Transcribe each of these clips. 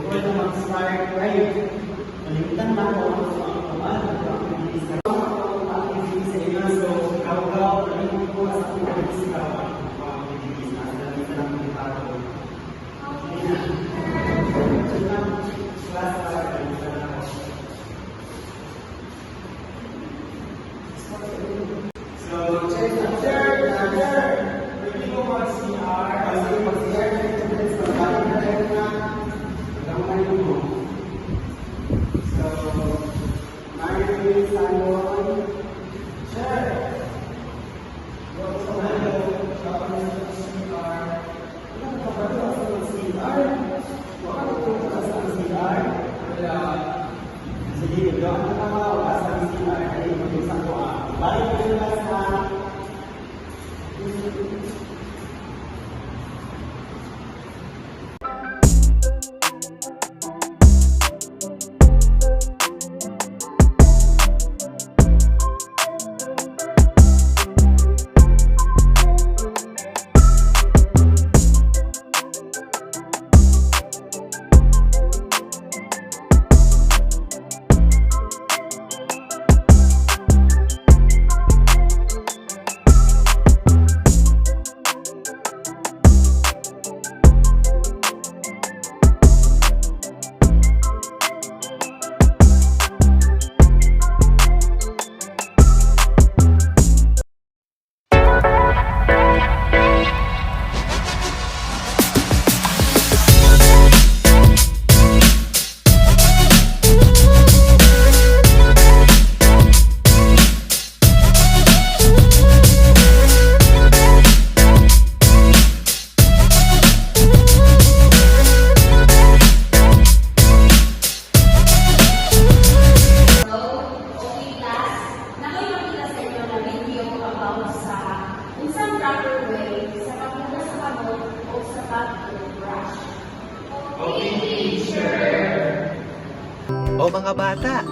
before na mag-start, ay, malimutan na ako ang mga activities na activities sa inyo. So, ikaw, malimutan ko sa activities na activities na sa dito lang ng tao. So, check another. Pwede mo mag-CR. Kasi mag-CR na students, magbalik na tayo na gawin mo. So, Mario Salon. Sure. Go to hello. Tapos CR. Ano ka ba ito sa CR? Wala ko ito sa CR. Wala. Sige, gawin na naman ako sa CR. Ay, mag-isang ko balik ko na sa O mga bata,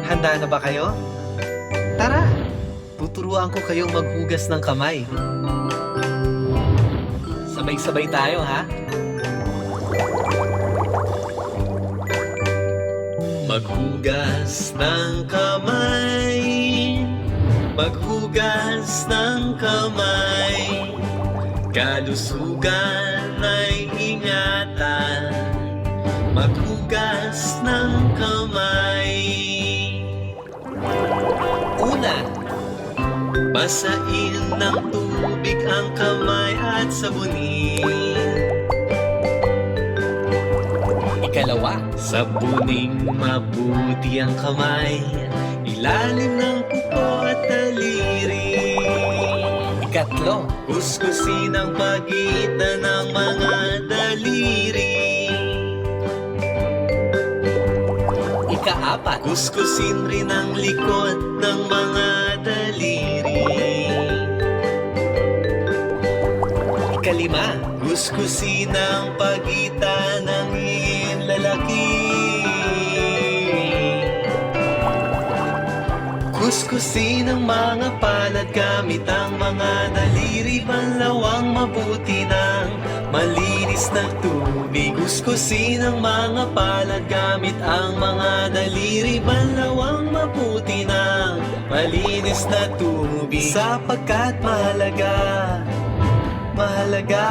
handa na ba kayo? Tara, tuturuan ko kayong maghugas ng kamay. Sabay-sabay tayo, ha? Maghugas ng kamay, maghugas ng kamay, kalusugan ay ingatan. Maghugas ng kamay. Una, basain ng tubig ang kamay at sabunin. Ikalawa, sabuning mabuti ang kamay, ilalim ng kuko at daliri. Ikatlo, kuskusin ang pagitan ng mga daliri. Ikaapat, kuskusin rin ang likod ng mga daliri. Ikalima, kuskusin ang pagitan ng lalaki. Kuskusin ang mga palad gamit ang mga daliri. Panlawang mabuti ng malinis na tubig. Kuskusin ang mga palad gamit ang mga daliri. Panlawang mabuti ng malinis na tubig. Sapagkat mahalaga, mahalaga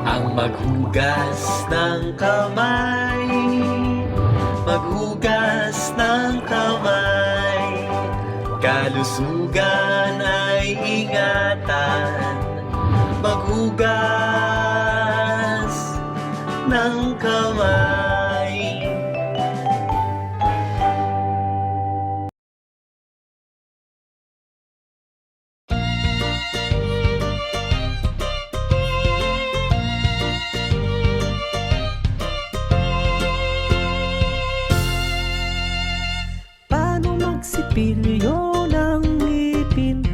ang maghugas ng kamay. Maghugas ng kamay, kalusugan ay ingatan. Maghugas ng kamay. Pilyo ng ngipin,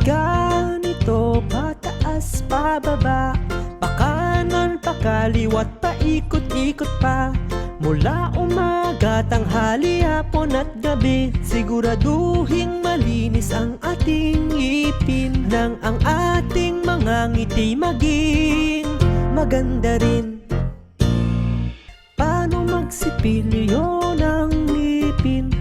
ganito pataas pababa, pakanan pakaliwat paikot-ikot pa. Mula umaga, tanghali, hapon at gabi, siguraduhing malinis ang ating ngipin, nang ang ating mga ngiti maging maganda rin. Paano magsipilyo ng ngipin?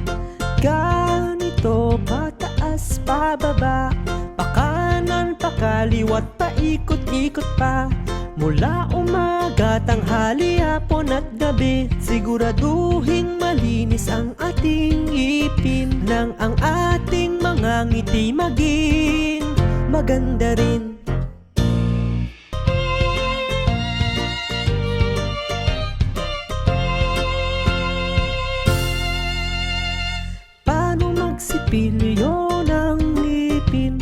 Ganito, pataas, pababa, pakanan, pakaliwat, paikot-ikot pa. Mula umaga, tanghali, hapon at gabi, siguraduhin malinis ang ating ngipin, nang ang ating mga ngiti maging maganda rin. Paano magsipilyo ng ngipin?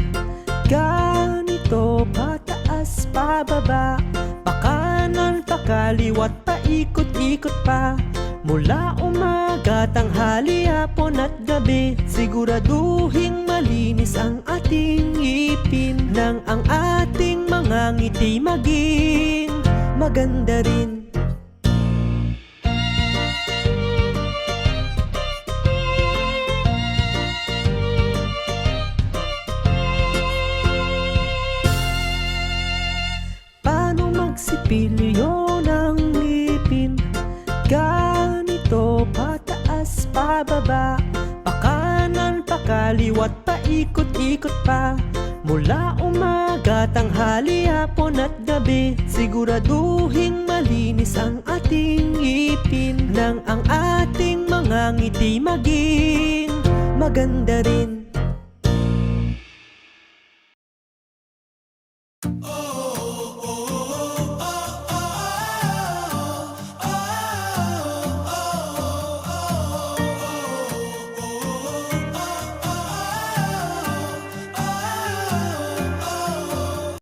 Ganito, pataas, pababa, pakanan, pakaliwat, paikot-ikot pa. Mula umaga, tanghali, hapon at gabi, siguraduhin malinis ang ating ngipin, nang ang ating mga ngiti maging maganda rin. Paano magsipilyo ng ngipin? Ganito, pataas, pababa, pakanan, pakaliwat, paikot-ikot pa. Mula umaga, tanghali, hapon at gabi, siguraduhin malinis ang ating ngipin, nang ang ating mga ngiti maging maganda rin.